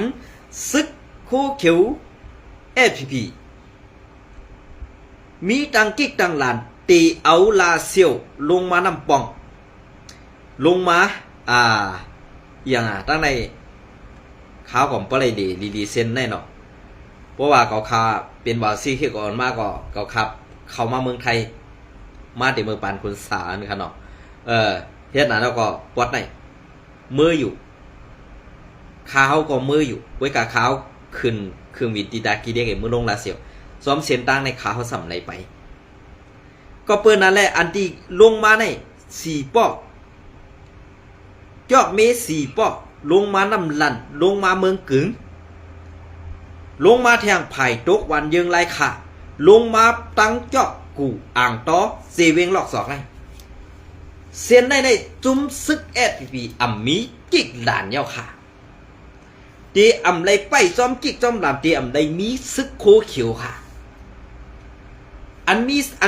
ซึกโคเขียว SPP มีตังกิ๊กตังหลานตีเอาลาเซียวลงมานำปองลงมาอย่างตั้งในข้าวของปลายดีเซนแน่นอนเพราะว่าเขาคาเป็นวาซี่ที่ก่อนมากก็เขาขับเขามาเมืองไทยมาแต่เมืองปานคุณสานี่ครับเนาะเฮ็ดนั้นแล้วก็ปวดในมืออยู่ข้าวก็มืออยู่ไว้กับข้าวขึ้นเครื่องบินตีดากีเดียกมือลงลาเซียวซ้อมเสียนตั้งในข้าวสำไรไปก็เปิ้นนั่นแหละอันที่ลงมาใน4ปอกยอกเม4ปอกลงมานำลันลงมาเมืองกึ๋งลงมาแทงไผ่ตกวันยังไรค่ะลงมาตั้งเจาะกูอ่างต้อเซเวงหลอกสอกไงเซียนได้จุ้มซึกSPPอ่ำมีจิกหลานเย้าค่ะตีอ่ำไรไปจอมจิกจอมหลานตีอ่ำไรมีซึกโคเขียวค่ะอัน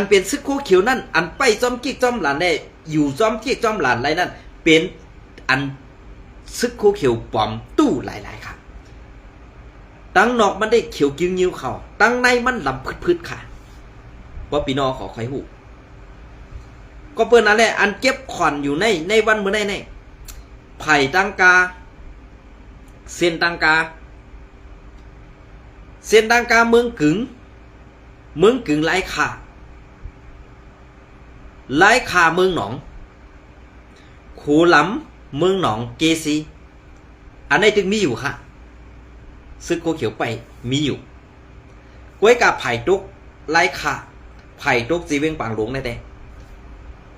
เป็นซึกโคเขียวนั่นอันไปจอมจิกจอมหลานได้อยู่จอมจิกจอมหลานไรนั่นเป็นอัน ซึกโคเขียวปอมตู้หลายๆค่ะตั้งนอกมันได้เขียวกิ้วยิ้วเขาตั้งในมันลำพืดๆค่ะว่าปีนอขอใครหูก็เปิ้นนั่นแหละอันเก็บขอนอยู่ในวันเมื่อในไผ่ตังกาเส้นตังกาเมืองกึ่งไร้ค่าเมืองหนองขูหลำเมืองหนองเกซีอันนี้จึงมีอยู่ค่ะซึกโคเขียวไปมีอยู่ก้วยกับไผ่ตุกไร้ค่าไผ่ตุกจีเวงปางหลวงในแต่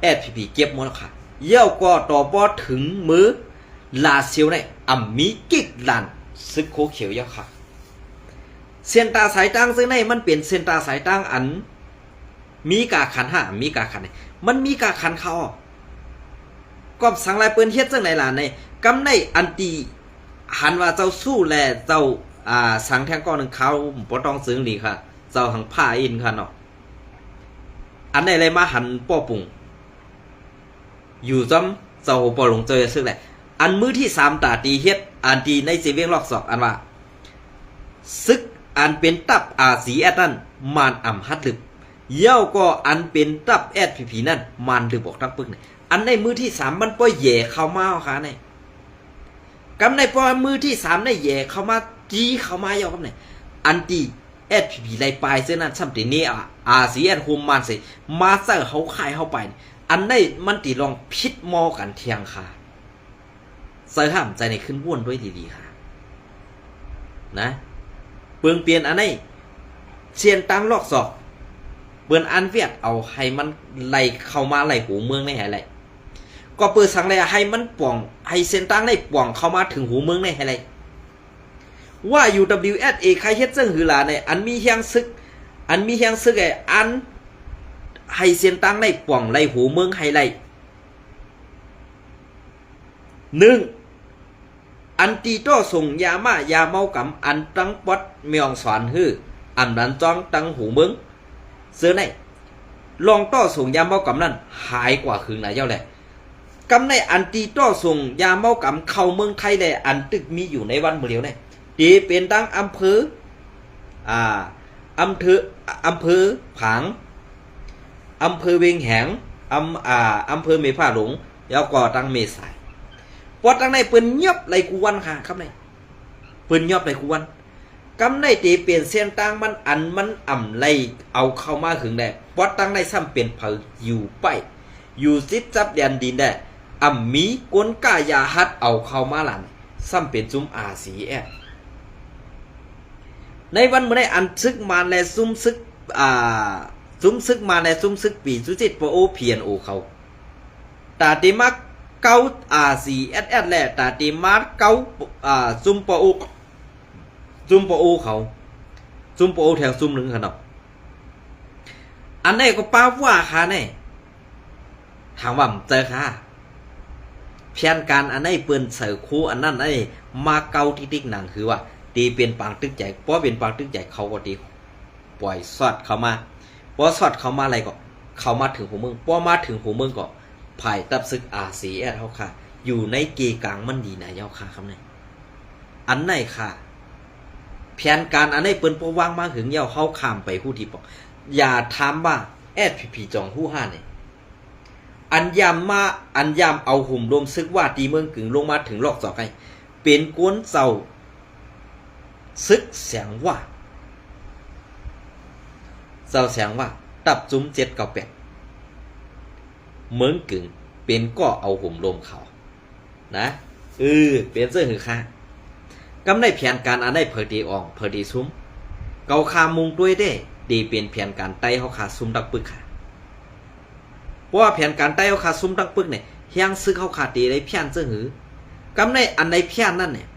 แอดพีเก็บหมดแล้วค่ะเยี่ยวก็ต่อปอถึงมือลาเซียวในอ่ำมีกิกลันซึกโคเขียวเยอะค่ะเส้นตาสายตั้งซึ่งในมันเป็นเส้นตาสายตั้งอันมีกาขันมีกาขันมันมีกาขันเขาก็สังลายเปิ้นเฮ็ดจังไหนล่ะในกำในอันตีหันว่าเจ้าสู้แลเจ้าสังแทงก้อนหนึ่งเขาบ่ต้องซึ้งหลีค่ะเจ้าหังผ้าอินค่ะเนาะอันไหนเลยมาหันป้อปุ่งอยู่จำเจ้าปอหลงเจอซึ่งแหละอันมือที่3ตาตีเฮ็ดอันตีในเจเวียงลอกศอกอันว่าซึกอันเป็นตับสีแอดนั่นมานอ่ำฮัดลึกเย้าก็อันเป็นตับแอดผีนั่นมานลึกบอกทั้งปึกเนี่ยอันในมือที่3มันป้อแย่เข้ามาค่ะในกำในป้อมือที่3ในแย่เข้ามาจี้เข้ามาเย้ากับไหนอันตีแอดผีไล่ปลายเส้นนั้นซ้ำตีนี้สีแอดโฮมมานสิมาเซอร์เขาขายเข้าไปอันในมันตีลองพิษมอกันเทียงค่ะเสือห้ามใจในขึ้นว่นด้วยดีๆค่ะนะเปลืองเปลี่ยนอันนี้เชียนตั้งลอกศอกเปื้อนอันเวียดเอาให้มันไหลเข้ามาไหลหูเมืองในไหลก็เปิดสังเลยให้มันป่องให้เส้นตั้งได้ป่องเข้ามาถึงหูเมืองในไหลว่า UWSA ใครเฮ็ดจังหือล่ะในอันมีเฮียงซึกไอ้อันให้เส้นตั้งได้ป่องไหลหูเมืองให้ไหล1อันตีโต้ส่งยามายาเมากำอันตั้งปอดเมียงสอนฮืออันนั้นจ้องตั้งหูเมืองเสื้อในลองโต้ส่งยาเมากำนั้นหายกว่าคืนไหนเจ้าแหละกำในอันตีโต้ส่งยาเมากำเข้าเมืองไทยแหละอันตึกมีอยู่ในวันเมื่อเดียวเนี่ยตีเป็นตั้งอำเภอผางอำเภอเวียงแหงอำเภอเมฟ้าหลงแล้วก็ตั้งเมษายพอตั้งในเปิ้นเงียบไรกูวันค่ะครับในเปิ้นเงียบไรกูวันกำในตีเปลี่ยนเส้นตั้งมันอันมันอ่ำไรเอาเข้ามาถึงได้พอตั้งในซ้ำเปลี่ยนเผยอยู่ไปอยู่ซิดจับแดนดินได้อ่ำมีกวนกายาฮัดเอาเข้ามาหลันซ้ำเป็นจุ้มสีแอในวันเมื่อได้อันซึกมาและซุ่มซึกมาและซุ่มซึกปีสุจิตปโอเพียนโอเขาตาติมักเก้า4SS แหละตาติมักเก้าซุ่มปโอเขาซุ่มปโอแถวซุ่มหนึ่งขนาดอันนี้ก็ป้าว่าค่ะเนี่ยถามว่าเจอค่ะเพียนการอันนี้เปิ้นเสือคู่อันนั้นไอ้มาเก้าที่ติ๊กหนังคือว่าตีเป็นปางตึกใหญ่เพราะเป็นปางตึกใหญ่เขาก็ตีปล่อยสอดเข้ามาพอสอดเข้ามาอะไรก็เข้ามาถึงหูเมืองพอมาถึงหูเมืองก็ภายตับซึก4SS เฮาค่ะอยู่ในเกกลางมันดีนะเฮาค่ะคำนี้อันไหนค่ะแผนการอันไหนเปิ้นบ่วางมาถึงเฮาเฮาข้ามไปผู้ที่บอกอย่าถามว่า SPP จองฮู้5นี่อันยามเอาหุ่มรวมซึกว่าตีเมืองกึ่งลงมาถึงลอกศอกให้เป็นกวนเจ้าซึกเสียงว่าตับจุ้ม798เมืองกึ่งเป็นก็เอาหุ่มรวมเขานะเป็นเสื้อหือค่ะกำในแผนการอันได้เพอดีอ่องเพอดีซุ้มเกาคามุงด้วยได้ดีเป็นแผนการไต้เฮาขาซุ้มดักปึกค่ะเพราะว่าแผนการไต้เฮาขาซุ้มดักปึกเนี่ยเฮียงซึกเฮาขาตีได้เพี้ยนเสื้อหือกำในอันใดเพี้ยนนั่นเนี่ย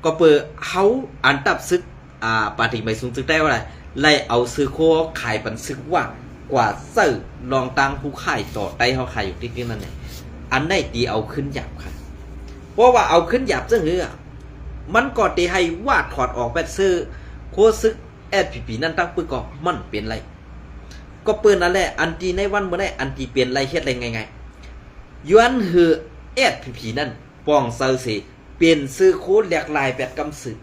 ก็เปิดเฮาอันตับซึกปาฏิไม่สูงซึกได้ว่าอะไรไล่เอาซื้อโคขายปันซึกว่ากว่าเสื้อลองตังผู้ขายต่อไต้เฮาขายอยู่ที่นั่นเนี่ยอันได้ตีเอาขึ้นหยาบค่ะเพราะว่าเอาขึ้นหยาบเสื้อหือมันก็ตีให้วาดถอดออกแบบซื้อโคซึกSPP นั่นตั้งปึกก็มันเปลี่ยนไรก็เปิ้นนั่นแหละอันตีในวันเมื่อได้อันตีเปลี่ยนไรเฮ็ดไรไงย้อนหือ แอดผีนั่นป้องเซอร์สิเปลี่ยนซื้อโค้ดแหลกลายแปดกำสึก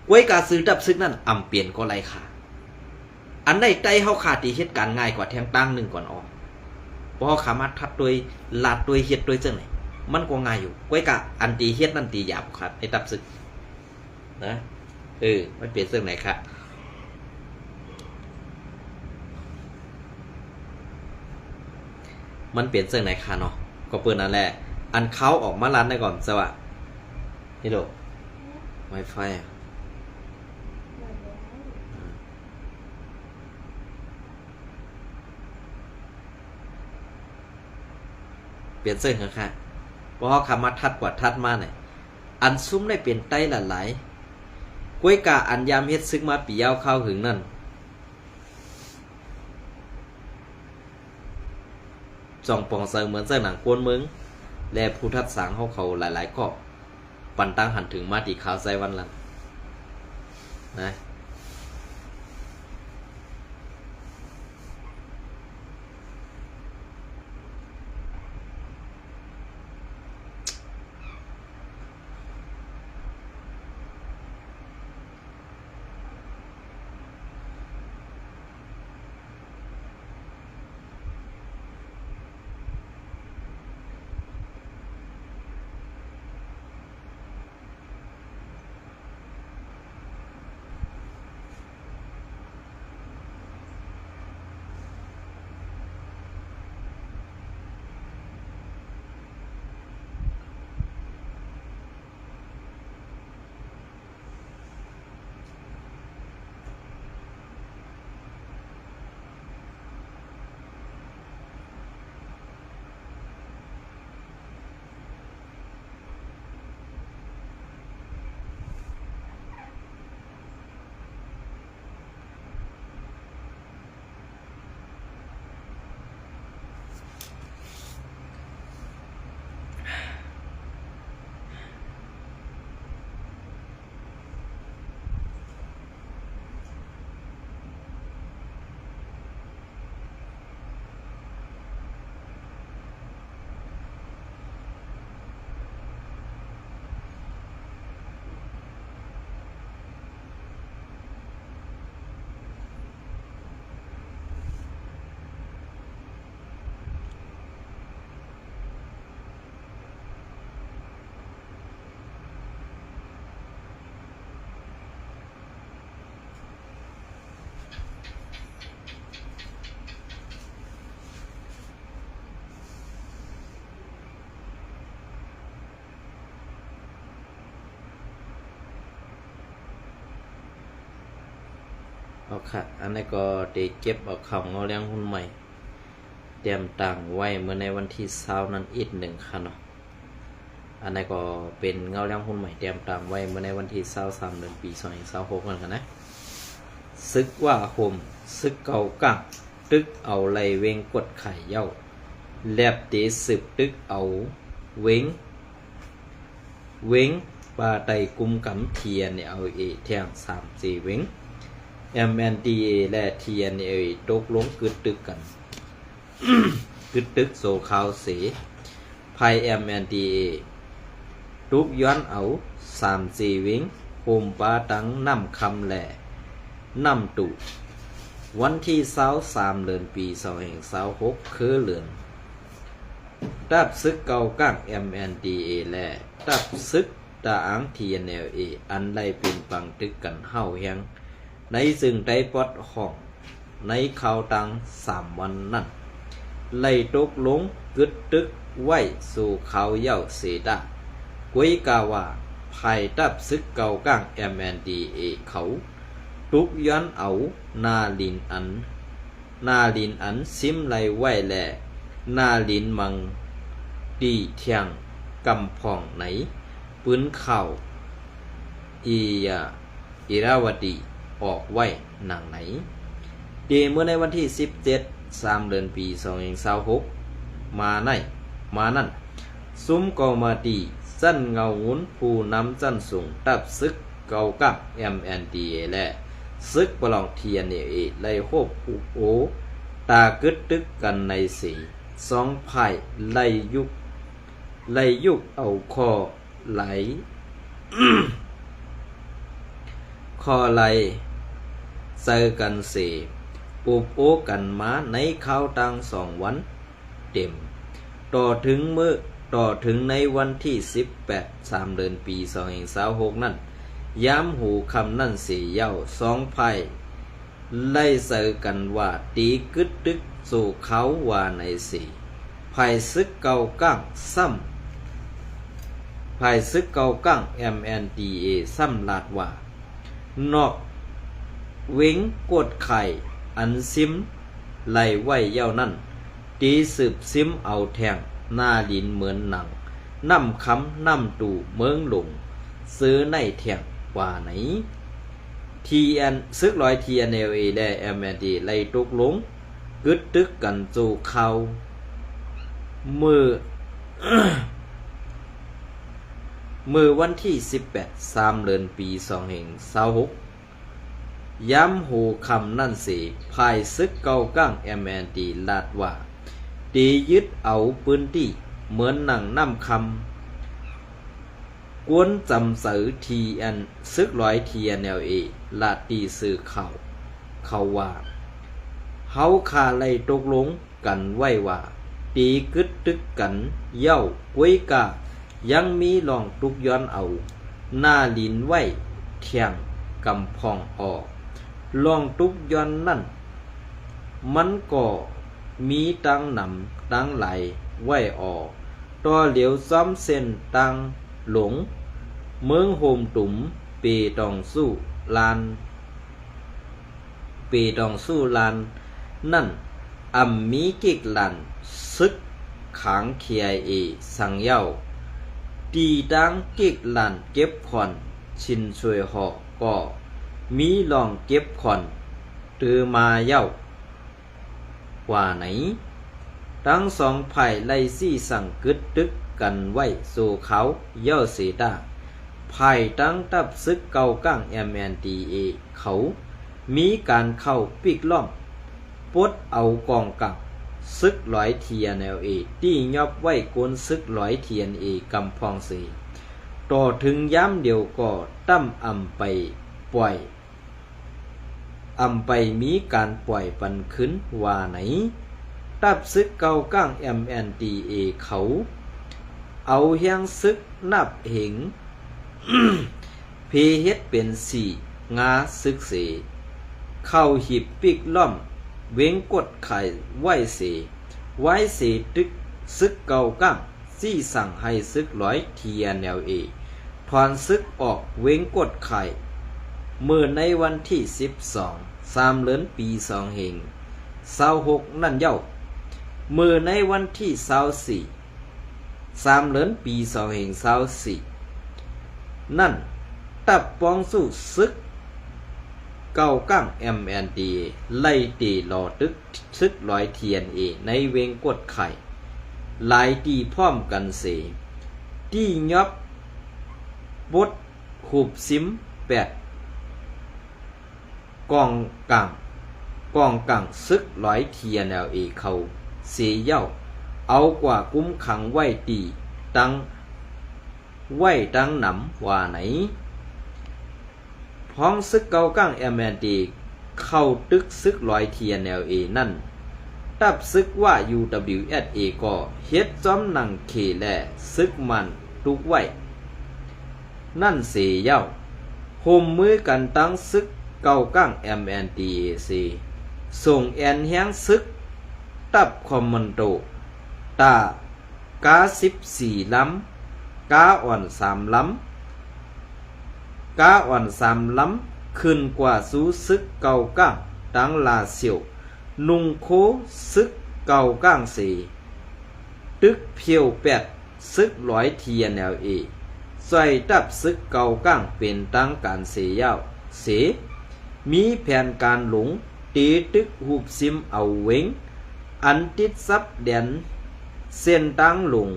ไว้การซื้อดับซึกนั่นเปลี่ยนก็ไรค่ะอันใดใต้เฮาขาดตีเหตุการณ์ง่ายกว่าแทงตั้งหนึ่งก่อนออกเพราะเขาสามารถทัดโดยลาดโดยเฮ็ดโดยเจ้าไหนมันก็ง่ายอยู่ไว้กะอันตีเฮ็ดนั่นตีหยาบครับไอ้ดับซึกนะมันเปลี่ยนเรื่องไหนครับมันเปลี่ยนเรื่องไหนค่ะเนาะก็เปิดนั่นแหละอันเขาออกมาลันได้ก่อนสวะนี่โด Wi-Fi เปลี่ยนเส้นค่ะเพราะคำมาทัดกว่าทัดมาเนี่ยอันซุ้มได้เปลี่ยนไต้หลายๆกล้วยกาอันยามเฮ็ดซึกมาปียาวเข้าหึงนั่นจ่องปองเซิงเหมือนเส้นหนังกวนเมืองและผู้ทัดสางเขาหลายๆก็ปั่นตั้งหันถึงมาตีขาวใจวันลันนะเอาค่ะอันนี้ก็ได้เก็บเอาข่าวเงาเลี้ยงหุ้นใหม่เตรียมต่างไว้เมื่อในวันที่20นั้นอีก1ค่ะเนาะอันนี้ก็เป็นเงาเลี้ยงหุ้นใหม่เตรียมต่างไว้เมื่อในวันที่23เดือนปี2026นั่นค่ะนะซึกว่าโฮมซึกเก่ากังตึกเอาไหลเวงกดไข่เย้าแลบเตสืบตึกเอาเวงปลาไตกุมกำเทียนเอาแทง3-4เวงMNDA และ TNA ตกลงกึดตึกกัน กึดตึกโซขาวเสภาย MNDA ทุกย้อนเอา3-4วิงโฮมปาตังน้ำคำแหล่น้ำตุวันที่23เดือนปี2026คือเดือนดับซึกเก่าก้าง MNDA และดับซึกตาอัง TNLA อันใดเป็นปังตึกกันเฮาแฮงในซึ่งได้ปลดห้องในข่าวตัง3วันนั้นไล่ตกลงกึดตึกไว้สู่ข่าวเย้าเสดากุยกาว่าภายดับซึกเก่าก้าง MNDA เขาทุกย้อนเอานาลินอันซิมไลไว้แลนาลินมังดีเทียงกำพองไหนปืนข่าวอิราวดีออกไว้หนังไหนดีเมื่อในวันที่17 3เดือนปี2026มานั่นซุ้มกอมาดีสั้นเงาหุนผู้นำจันสูงตับซึกเก่ากับ MNDA และซึกปลอง TNA ไล่โฮบอุโอตากึดตึกกันในสี2 ภายไล่ยุก ไหลยุกเอาคอไหล คอไหลเจอกันเสปุบโอกันมาในข้าวตัง2 วันเต็มต่อถึงในวันที่18 3 เดือนปี2526นั่นย้ำหูคำนั่นเสียเย้า2 ไพ่ไล่เจอกันว่าตีกึดตึกสู่เขาว่าในสีไพ่ซึกเก่าก้างซ้ำไพ่ซึกเก่าก้าง MNDA ซ้ำลาดว่านอกเว้งกดไข่อันซิมไหลไว้เย้านั่นตีสืบซิมเอาแทงหน้าดินเหมือนหนังน้ำคำน้ำตูเมืองหลงซื้อในแทงว่าไหนTN ซึกTNLA และ MND ไล่ตกลงกึดตึกกันจูเขามือ มือวันที่18 3 เดือนปี2526ย้ำหูคำนั่นสิภายซึกเก่าก้าง MND ลาดว่าตียึดเอาปืนที่เหมือนหนังน้ำคำกวนจำสือ TN ซึกTNLA ลาดตีสื่อเขาว่าเฮาคาไล่ตกลงกันไว้ว่าตีกึดตึกกันเย้าก้วยกายังมีลองตุกย้อนเอาหน้าลินไว้เทียงกำพองออกลองตุกย้อนนั่นมันก็มีตังหนำตังไหลไว้ออกต่อเหลียวซ้อมเส้นตังหลงเมืองโฮมตุ่มเปตองสู้ลานนั่นมีกิกลันซึกขังเคียเอสังเย้าตีดังกิกลันเก็บผ่อนชินช่วยหอกก็มีลองเก็บผ่อนตือมาเย้าว่าไหนทั้ง2 ไผ่ไล่ซี่สั่งกึดตึกกันไว้สู่เขาเย้าเสดาไผ่ตั้งตับซึกเก่าก้าง MNDA เขามีการเข้าปิกล้อมปดเอากองกับซึกTNLA ที่ยอบไว้กวนซึกTNA กำพองเสต่อถึงย้ำเดียวก็ตั้มไปปล่อยไปมีการปล่อยปันขึ้นว่าไหนตับซึกเก่าก้าง MNDA เขาเอาเฮียงซึกนับเหง เพเฮ็ดเป็น4 งาซึกเสเข้าหิบปิกล้อมเว้งกดไข่ไว้เสตึกซึกเก่าก้างซี่สั่งให้ซึกTNLA ถอนซึกออกเว้งกดไข่เมื่อในวันที่12 3 เดือนปี2526นั่นเย้าเมื่อในวันที่24 3 เดือนปี2524นั่นตับปองสู้ซึกเก่าก้าง MND ไล่ตีหลอตึกซึกTNA ในเวงกดไข่หลายตีพร้อมกันเสที่ยอบบดหูบซิม8 กองกังซึกTNLA เขาเสียเย้าเอากว่ากุ้มขังไว้ตีตั้งหนำว่าไหนพ้องซึกเก่าก้าง MND เข้าตึกซึกTNLA นั่นตับซึกว่า UWSA ก็เฮ็ดจอมหนังเคและซึกมันตุกไว้นั่นเสียเย้าโฮมมือกันตั้งซึกเก่าก้าง MNDAC ส่งแอนแห้งซึกตับคอมมานโดตากา14 ลำกาอ่อน3 ลำกาอ่อน3 ลำขึ้นกว่าสู้ซึกเก่าก้างตั้งลาเสียวนุงโคซึกเก่าก้างเสตึกเพียว8 ซึกTNLA ใส่ตับซึกเก่าก้างเป็นตั้งการเสียยาวเสมีแผนการหลงตีตึกหูบซิมเอาเวงอันติดซับแดนเส้นตั้งหลง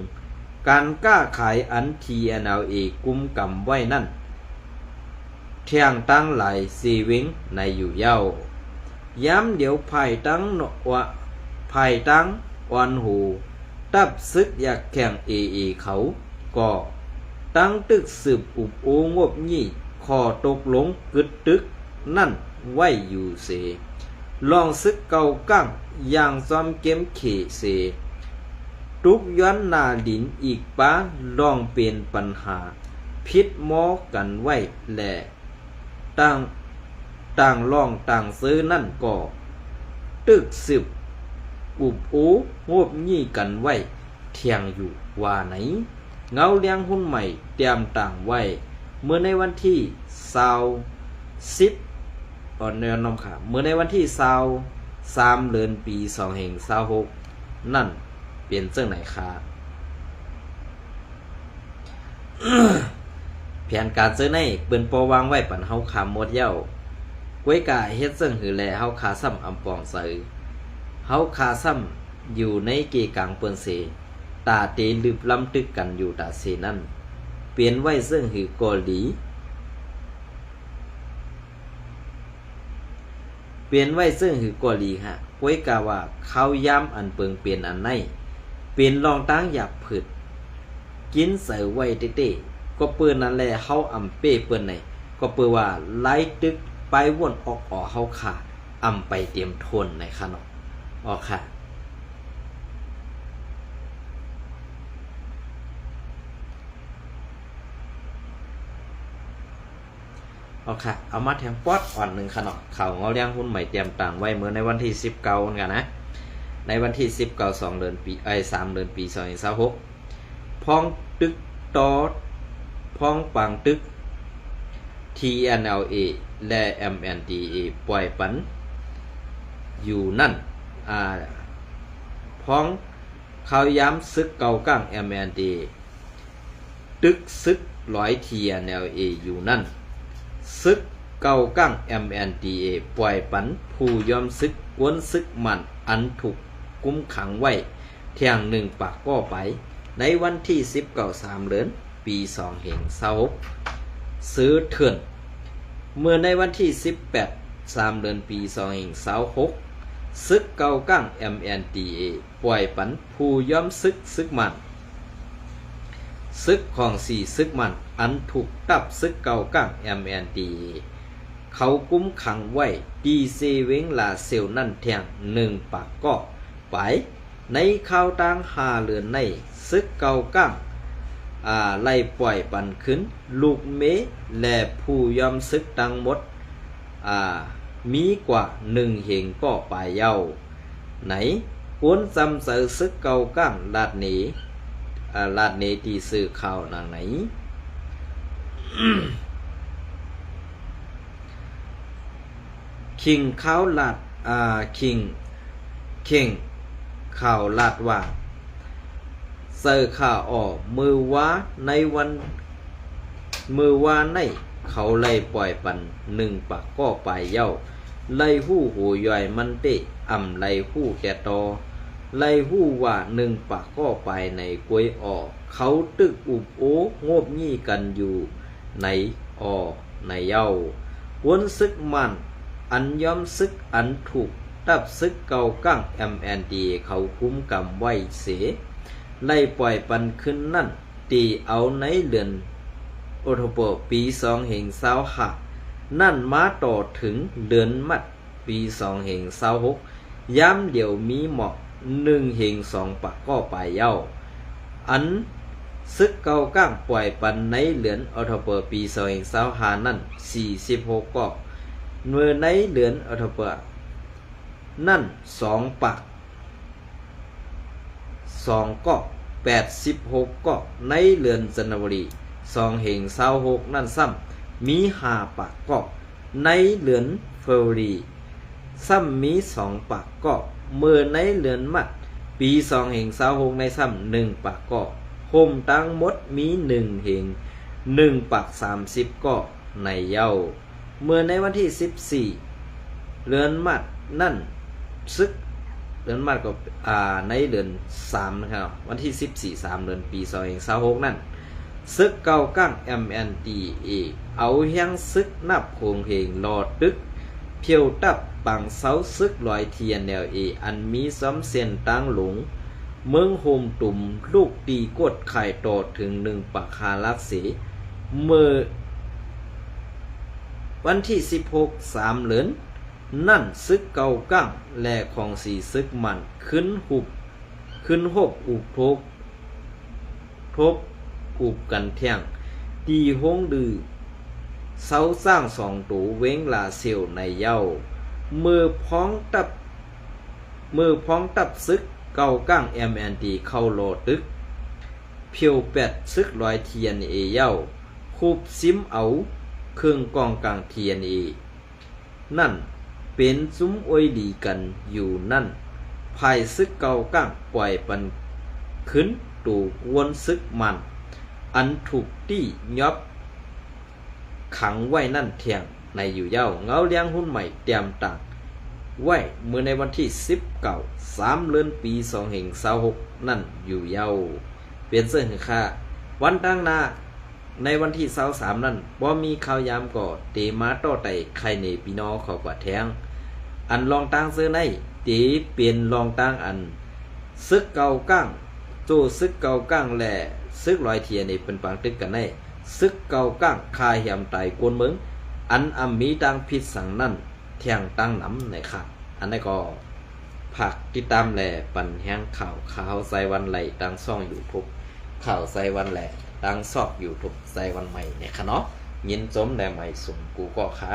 การกล้าขายอัน TNLA กุมกำไว้นั่นเที่ยงตั้งหลาย4 เวงในอยู่เย้าย้ำเดี๋ยวภายตั้งอวนหูต ตับซึกอยากแข่งเอเขาก็ตั้งตึกสืบอุบโองบยี่ขอตกลงกึดตึกนั่นไว้อยู่เสลองซึกเก่ากั้งอย่างซ้อมเกมเขเสทุกย้อนนาดินอีกป้าลองเป็นปัญหาพิษหมอกันไว้แหละต่างลองต่างซื้อนั่นก็ตึกสืบอุบโองบยี่กันไว้เที่ยงอยู่ว่าไหนเงาเลี้ยงหุ้นใหม่เตรียมต่างไว้เมื่อในวันที่10เนื้อน้องขาเมื่อในวันที่23เดือนปี2526นั่นเปลี่ยนเจ้าไหนคะ แผนการซื้อในเปิ้นปอวางไว้ปันเฮาขาหมดเย้ากวยกาเฮ็ดซึ่งหือแลเฮาขาซ้ำอำปองใส่เฮาขาซ้ำอยู่ในเกกลางเปิ้นเสตาเตลึบล้ำตึกกันอยู่ตาเสนั่นเปลี่ยนไว้ซึ่งหือกอหลีเปลี่ยนไว้ซึ่งหือกอหลีฮะกวยกาว่าเขาย้ำอันเปิงเปลี่ยนอันในเปลี่ยนรองตั้งอยากผึดกินใส่ไว้เต้ๆก็เปิ้นนั่นแหละเฮาอำเป้เปิ้นไหนก็เปิ้นว่าไล่ตึกไปวนออกเฮาขาอำไปเตรียมทนในค่ะเนาะออกค่ะเอาค่ะเอามาแทงป๊อดอ่อนหนึ่งค่ะเนาะข่าวเงาเลี้ยงหุ้นใหม่เตรียมต่างไว้เมื่อในวันที่19กันนะในวันที่19 2เดือนปี3เดือนปี2026พ้องตึกตอดพ้องปังตึก TNLA และ MNDA ปล่อยปันอยู่นั่นพ้องเขาย้ำซึกเก่าก้าง MNDA ตึกซึก100 TNLA อยู่นั่นซึกเก่าก้าง MNDA ปล่อยปันผู้ยอมซึกวนซึกมันอันถูกกุมขังไว้เที่ยงหนึ่งปากก็ไปในวันที่19 3เดือนปี2526ซื้อเถื่อนเมื่อในวันที่18 3เดือนปี2526ซึกเก่าก้าง MNDA ปล่อยปันผู้ยอมซึกมันซึกของ4ซึกมันอันถูกตับซึกเก่าก้าง MNDA เขากุมขังไว้ดีเซเวงลาเซลนั่นเที่ยงหนึ่งปากก็ไปในข่าวต่าง5เรือนในซึกเก่าก้างไล่ปล่อยปันขึ้นลูกเมและผู้ยอมซึกทั้งหมดมีกว่า1เหงก็ปลายเย้าไหนปวนจำเสือซึกเก่าก้างลาดเนตีสื่อข่าวนางไหน คิงข้าวลาดคิงข่าวลาดว่าเสือข่าวออกมือว่าในเขาไล่ปล่อยปัน1ปากก็ปลายเย้าไล่หู้หูย่อยมันเตะไล่หู้แก่ตอไล่หู้ว่า1ปากก็ปลายในกวยออกเขาตึกอุบโองบยี่กันอยู่ในในเย้าวนซึกมันอันย้อมซึกอันถูกตับซึกเก่าก้าง MNDA เขาคุ้มกำไว้เสไล่ปล่อยปันขึ้นนั่นตีเอาในเดือนอทปปี2525นั่นมาต่อถึงเดือนมัดปี2526ย้ำเดี๋ยวมีเหมาะ1เหง2ปากก็ปลายเย้าอันซึกเก่าก้างปล่อยปันในเดือนอทปปี2525นั่น46ก็เมื่อในเดือนอทปนั่น2ปาก2ก็86ก็ในเดือนจันทบุรี2เหง26นั่นซ้ำมี5ปากก็ในเดือนเฟบรุรีซ้ำมี2ปากก็เมื่อในเดือนมัดปี2เหง26ในซ้ำ1ปากก็โฮมตั้งหมดมี1เหง1ปาก30ก็ในเย้าเมื่อในวันที่14เดือนมัดนั่นซึกเดือนมัดก็ในเดือน3นะครับวันที่14 3เดือนปี2526นั่นซึกเก่าก้าง MNDA เอาแห้งซึกนับโคงเพลงรอดตึกเพียวตับปังเสาซึก100 TNLA อันมีซ้อมเส้นตั้งหลง เมืองโฮมตุ่มลูกตีกดไข่ต่อถึง1ปากคาลักษีเมื่อวันที่16 3 เดือนนั่นซึกเก่ากั้งและของสีซึกมันขึ้นหบอุกทบอุบกันเที่ยงตีหงดือเสาสร้าง2ตูเว้งลาเซียวในเย้ามือพ้องตับซึกเก่ากั้ง MND เข้าโลตึกเพียวเป็ดซึกลอยเทียนเอเย้าคูบซิมเอาเครื่องกองกลางเทียนเอนั่นเป็นซุ้มอวยดีกันอยู่นั่นภายซึกเก่ากั้งปล่อยปันขึ้นตูวนซึกมันอันถูกตี้ยับขังไว้นั่นเทียงในอยู่เย้าเงาเลี้ยงหุ้นใหม่เตรียมต่างไว้เมื่อในวันที่3 เดือนปี2526นั่นอยู่เย้าเปลี่ยนเสื้อหือค่าวันตั้งหน้าในวันที่23นั่นบ่มีข่าวยามก่อเตมาต่อไต่ใครในพี่น้องเขากว่าแทงอันลองตั้งเสื้อในเตเปลี่ยนลองตั้งอันซึกเก่ากั้งโจซึกเก่ากั้งแหล่ซึกลอยเทียนนี่เป็นปางตึกกันได้ซึกเก่ากั้งคาเหี่ยมไตกวนเมืองอันมีดังพิษสังนั่นเที่ยงตั้งน้ำในค่ะอันนี้ก็ผักติดตามแหล่ปันแห้งข่าวใส่วันไหลดังซ่องอยู่ทุกข่าวใส่วันแหล่ดังซอกอยู่ทุกใส่วันใหม่เนี่ยค่ะเนาะยินจมแด่ใหม่สุ่มกูก็ค่ะ